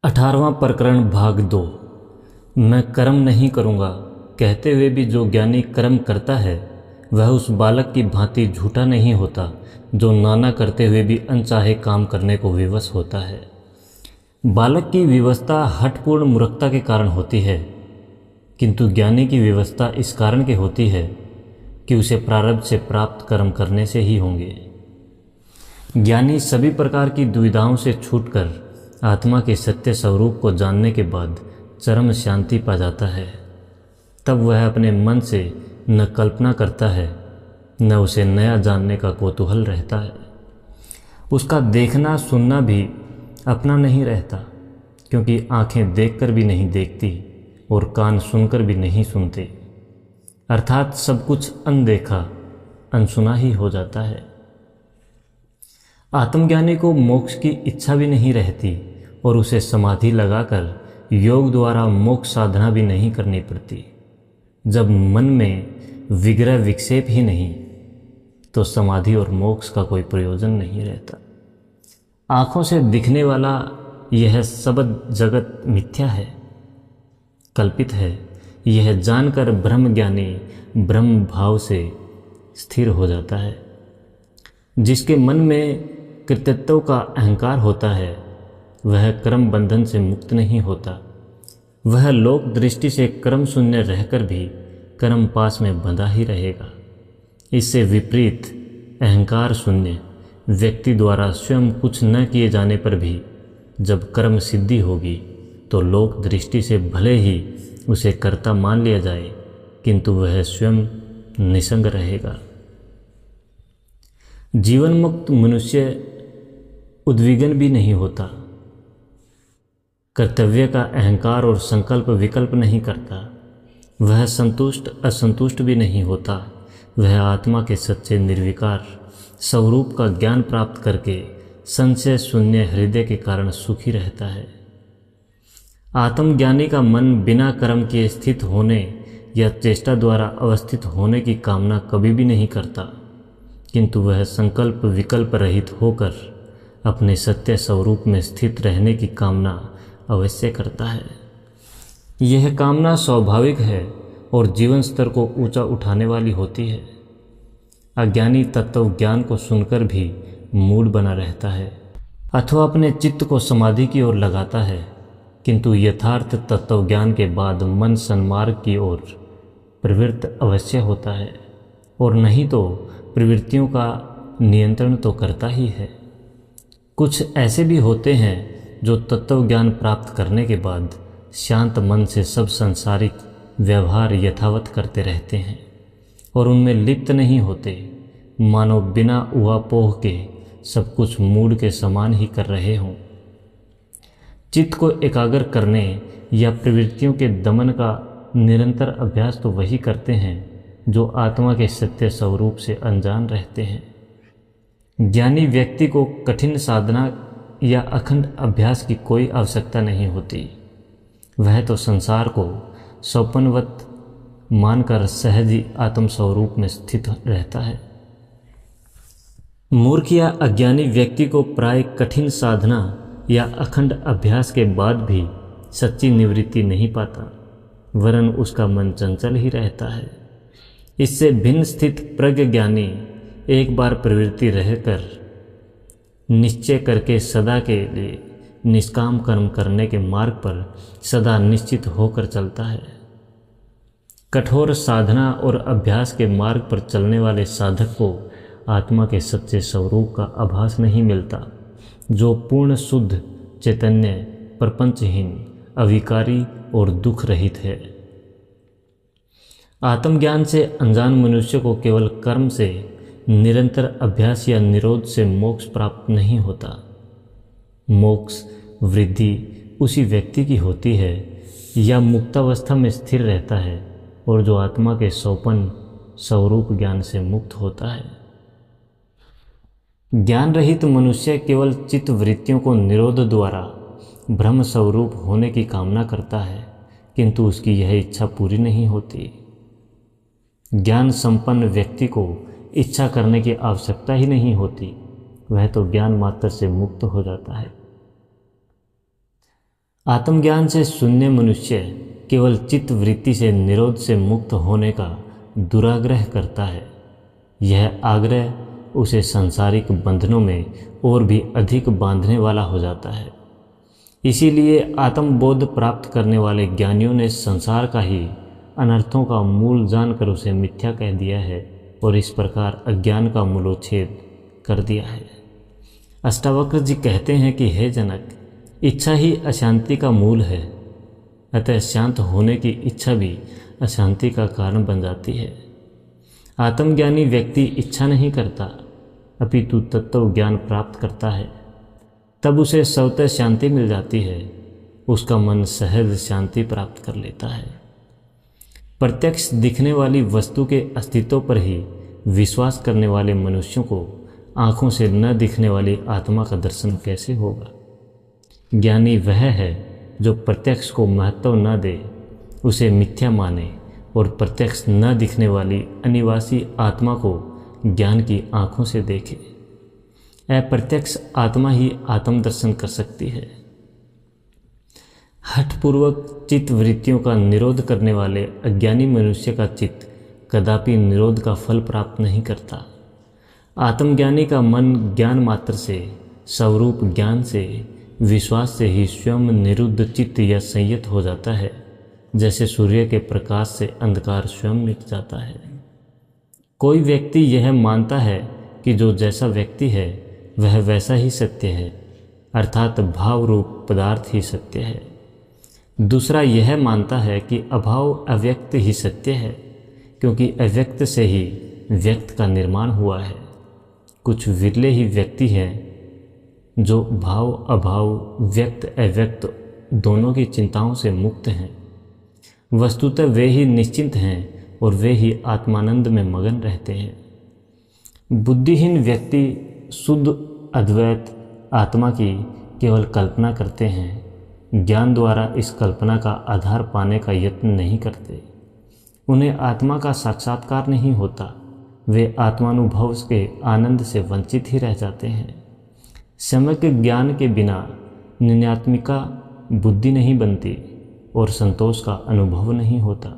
18वां प्रकरण भाग 2। मैं कर्म नहीं करूँगा कहते हुए भी जो ज्ञानी कर्म करता है वह उस बालक की भांति झूठा नहीं होता जो नाना करते हुए भी अनचाहे काम करने को विवश होता है। बालक की विवशता हठपूर्ण मूर्खता के कारण होती है, किंतु ज्ञानी की विवशता इस कारण के होती है कि उसे प्रारब्ध से प्राप्त कर्म करने से ही होंगे। ज्ञानी सभी प्रकार की दुविधाओं से छूटकर आत्मा के सत्य स्वरूप को जानने के बाद चरम शांति पा जाता है। तब वह अपने मन से न कल्पना करता है न उसे नया जानने का कौतूहल रहता है। उसका देखना सुनना भी अपना नहीं रहता, क्योंकि आंखें देखकर भी नहीं देखती और कान सुनकर भी नहीं सुनते, अर्थात सब कुछ अनदेखा अनसुना ही हो जाता है। आत्मज्ञानी को मोक्ष की इच्छा भी नहीं रहती और उसे समाधि लगाकर योग द्वारा मोक्ष साधना भी नहीं करनी पड़ती। जब मन में विग्रह विक्षेप ही नहीं तो समाधि और मोक्ष का कोई प्रयोजन नहीं रहता। आँखों से दिखने वाला यह सब जगत मिथ्या है, कल्पित है, यह जानकर ब्रह्मज्ञानी ब्रह्म भाव से स्थिर हो जाता है। जिसके मन में कृतित्व का अहंकार होता है वह कर्म बंधन से मुक्त नहीं होता। वह लोक दृष्टि से कर्म शून्य रहकर भी कर्म पास में बंधा ही रहेगा। इससे विपरीत अहंकार शून्य व्यक्ति द्वारा स्वयं कुछ न किए जाने पर भी जब कर्म सिद्धि होगी तो लोक दृष्टि से भले ही उसे कर्ता मान लिया जाए, किंतु वह स्वयं निसंग रहेगा। जीवन मुक्त मनुष्य उद्विग्न भी नहीं होता, कर्तव्य का अहंकार और संकल्प विकल्प नहीं करता। वह संतुष्ट असंतुष्ट भी नहीं होता। वह आत्मा के सच्चे निर्विकार स्वरूप का ज्ञान प्राप्त करके संशय शून्य हृदय के कारण सुखी रहता है। आत्मज्ञानी का मन बिना कर्म के स्थित होने या चेष्टा द्वारा अवस्थित होने की कामना कभी भी नहीं करता, किंतु वह संकल्प विकल्प रहित होकर अपने सत्य स्वरूप में स्थित रहने की कामना अवश्य करता है। यह कामना स्वाभाविक है और जीवन स्तर को ऊंचा उठाने वाली होती है। अज्ञानी तत्व ज्ञान को सुनकर भी मूड बना रहता है अथवा अपने चित्त को समाधि की ओर लगाता है, किंतु यथार्थ तत्व ज्ञान के बाद मन सन्मार्ग की ओर प्रवृत्त अवश्य होता है, और नहीं तो प्रवृत्तियों का नियंत्रण तो करता ही है। कुछ ऐसे भी होते हैं जो तत्व ज्ञान प्राप्त करने के बाद शांत मन से सब सांसारिक व्यवहार यथावत करते रहते हैं और उनमें लिप्त नहीं होते, मानो बिना उहापोह के सब कुछ मूड के समान ही कर रहे हों। चित्त को एकाग्र करने या प्रवृत्तियों के दमन का निरंतर अभ्यास तो वही करते हैं जो आत्मा के सत्य स्वरूप से अनजान रहते हैं। ज्ञानी व्यक्ति को कठिन साधना या अखंड अभ्यास की कोई आवश्यकता नहीं होती। वह तो संसार को स्वप्नवत मानकर सहज ही आत्म स्वरूप में स्थित रहता है। मूर्ख या अज्ञानी व्यक्ति को प्राय कठिन साधना या अखंड अभ्यास के बाद भी सच्ची निवृत्ति नहीं पाता, वरन उसका मन चंचल ही रहता है। इससे भिन्न स्थित प्रज्ञ ज्ञानी एक बार प्रवृत्ति रहकर निश्चय करके सदा के लिए निष्काम कर्म करने के मार्ग पर सदा निश्चित होकर चलता है। कठोर साधना और अभ्यास के मार्ग पर चलने वाले साधक को आत्मा के सच्चे स्वरूप का आभास नहीं मिलता, जो पूर्ण शुद्ध चैतन्य प्रपंचहीन अविकारी और दुख रहित है। आत्मज्ञान से अनजान मनुष्य को केवल कर्म से निरंतर अभ्यास या निरोध से मोक्ष प्राप्त नहीं होता। मोक्ष वृद्धि उसी व्यक्ति की होती है या मुक्तावस्था में स्थिर रहता है और जो आत्मा के सोपन स्वरूप ज्ञान से मुक्त होता है। ज्ञान रहित मनुष्य केवल चित्त वृत्तियों को निरोध द्वारा ब्रह्म स्वरूप होने की कामना करता है, किंतु उसकी यह इच्छा पूरी नहीं होती। ज्ञान संपन्न व्यक्ति को इच्छा करने की आवश्यकता ही नहीं होती, वह तो ज्ञान मात्र से मुक्त हो जाता है। आत्मज्ञान से शून्य मनुष्य केवल चित्त वृत्ति से निरोध से मुक्त होने का दुराग्रह करता है। यह आग्रह उसे सांसारिक बंधनों में और भी अधिक बांधने वाला हो जाता है। इसीलिए आत्मबोध प्राप्त करने वाले ज्ञानियों ने संसार का ही अनर्थों का मूल जानकर उसे मिथ्या कह दिया है और इस प्रकार अज्ञान का मूलोच्छेद कर दिया है। अष्टावक्र जी कहते हैं कि हे जनक, इच्छा ही अशांति का मूल है, अतः शांत होने की इच्छा भी अशांति का कारण बन जाती है। आत्मज्ञानी व्यक्ति इच्छा नहीं करता, अपितु तत्व ज्ञान प्राप्त करता है, तब उसे स्वतः शांति मिल जाती है। उसका मन सहज शांति प्राप्त कर लेता है। प्रत्यक्ष दिखने वाली वस्तु के अस्तित्व पर ही विश्वास करने वाले मनुष्यों को आँखों से न दिखने वाली आत्मा का दर्शन कैसे होगा। ज्ञानी वह है जो प्रत्यक्ष को महत्व न दे, उसे मिथ्या माने और प्रत्यक्ष न दिखने वाली अनिवासी आत्मा को ज्ञान की आँखों से देखे। अप्रत्यक्ष आत्मा ही आत्मदर्शन कर सकती है। हठपूर्वक चित्त वृत्तियों का निरोध करने वाले अज्ञानी मनुष्य का चित्त कदापि निरोध का फल प्राप्त नहीं करता। आत्मज्ञानी का मन ज्ञान मात्र से, स्वरूप ज्ञान से, विश्वास से ही स्वयं निरुद्ध चित्त या संयत हो जाता है, जैसे सूर्य के प्रकाश से अंधकार स्वयं मिट जाता है। कोई व्यक्ति यह मानता है कि जो जैसा व्यक्ति है वह वैसा ही सत्य है, अर्थात भाव रूप पदार्थ ही सत्य है। दूसरा यह मानता है कि अभाव अव्यक्त ही सत्य है, क्योंकि अव्यक्त से ही व्यक्त का निर्माण हुआ है। कुछ विरले ही व्यक्ति हैं जो भाव अभाव, व्यक्त अव्यक्त दोनों की चिंताओं से मुक्त हैं। वस्तुतः वे ही निश्चिंत हैं और वे ही आत्मानंद में मगन रहते हैं। बुद्धिहीन व्यक्ति शुद्ध अद्वैत आत्मा की केवल कल्पना करते हैं, ज्ञान द्वारा इस कल्पना का आधार पाने का यत्न नहीं करते। उन्हें आत्मा का साक्षात्कार नहीं होता, वे आत्मानुभव के आनंद से वंचित ही रह जाते हैं। सम्यक ज्ञान के बिना निन्यात्मिका बुद्धि नहीं बनती और संतोष का अनुभव नहीं होता।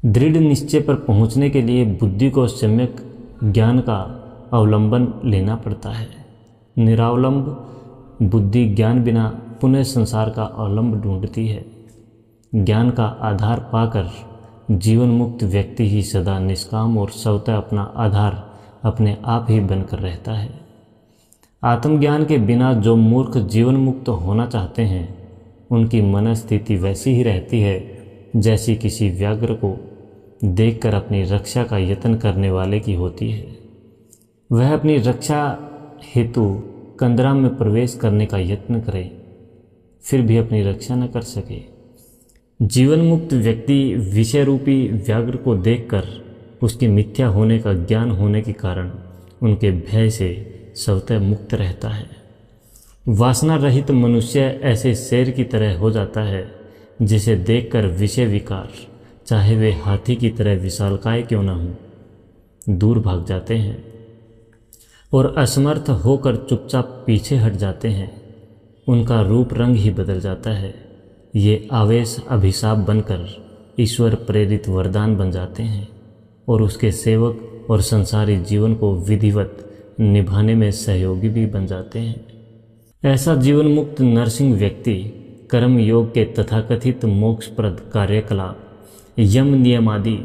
दृढ़ निश्चय पर पहुंचने के लिए बुद्धि को सम्यक ज्ञान का अवलंबन लेना पड़ता है। निरावलंब बुद्धि ज्ञान बिना पुनः संसार का अवलंब ढूंढती है। ज्ञान का आधार पाकर जीवन मुक्त व्यक्ति ही सदा निष्काम और स्वतः अपना आधार अपने आप ही बनकर रहता है। आत्मज्ञान के बिना जो मूर्ख जीवन मुक्त होना चाहते हैं, उनकी मनस्थिति वैसी ही रहती है जैसी किसी व्याघ्र को देखकर अपनी रक्षा का यत्न करने वाले की होती है। वह अपनी रक्षा हेतु कंदरा में प्रवेश करने का यत्न करे, फिर भी अपनी रक्षा न कर सके। जीवन मुक्त व्यक्ति विषय रूपी व्याघ्र को देखकर उसकी मिथ्या होने का ज्ञान होने के कारण उनके भय से स्वतः मुक्त रहता है। वासना रहित मनुष्य ऐसे शेर की तरह हो जाता है जिसे देखकर विषय विकार, चाहे वे हाथी की तरह विशालकाय क्यों न हों, दूर भाग जाते हैं और असमर्थ होकर चुपचाप पीछे हट जाते हैं। उनका रूप रंग ही बदल जाता है। ये आवेश अभिशाप बनकर ईश्वर प्रेरित वरदान बन जाते हैं और उसके सेवक और संसारी जीवन को विधिवत निभाने में सहयोगी भी बन जाते हैं। ऐसा जीवन मुक्त नरसिंह व्यक्ति कर्म योग के तथाकथित मोक्षप्रद कार्यकलाप, यम नियम आदि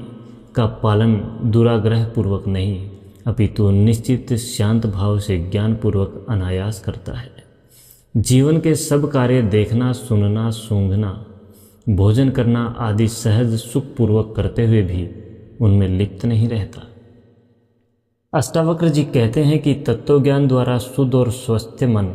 का पालन दुराग्रह पूर्वक नहीं, अपितु निश्चित शांत भाव से ज्ञान पूर्वक अनायास करता है। जीवन के सब कार्य देखना, सुनना, सूंघना, भोजन करना आदि सहज सुखपूर्वक करते हुए भी उनमें लिप्त नहीं रहता। अष्टावक्र जी कहते हैं कि तत्वज्ञान द्वारा शुद्ध और स्वस्थ मन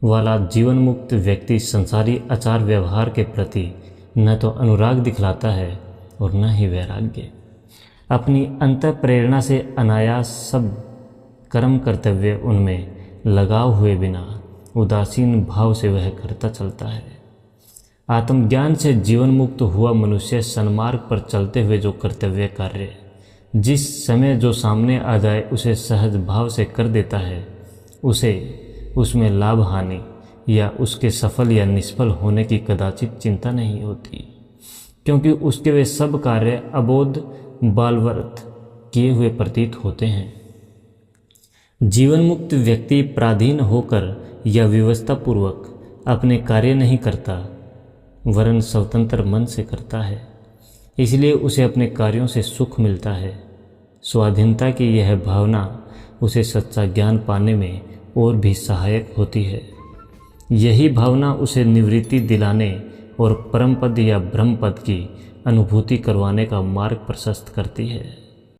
वाला जीवन मुक्त व्यक्ति संसारी आचार व्यवहार के प्रति न तो अनुराग दिखलाता है और न ही वैराग्य। अपनी अंतः प्रेरणा से अनायास सब कर्म कर्तव्य उनमें लगाव हुए बिना उदासीन भाव से वह करता चलता है। आत्मज्ञान से जीवन मुक्त हुआ मनुष्य सन्मार्ग पर चलते हुए जो कर्तव्य कार्य जिस समय जो सामने आ जाए उसे सहज भाव से कर देता है। उसे उसमें लाभ हानि या उसके सफल या निष्फल होने की कदाचित चिंता नहीं होती, क्योंकि उसके वे सब कार्य अबोध बालवत् किए हुए प्रतीत होते हैं। जीवन मुक्त व्यक्ति पराधीन होकर या व्यवस्थापूर्वक अपने कार्य नहीं करता, वरन स्वतंत्र मन से करता है, इसलिए उसे अपने कार्यों से सुख मिलता है। स्वाधीनता की यह भावना उसे सच्चा ज्ञान पाने में और भी सहायक होती है। यही भावना उसे निवृत्ति दिलाने और परम पद या ब्रह्म पद की अनुभूति करवाने का मार्ग प्रशस्त करती है।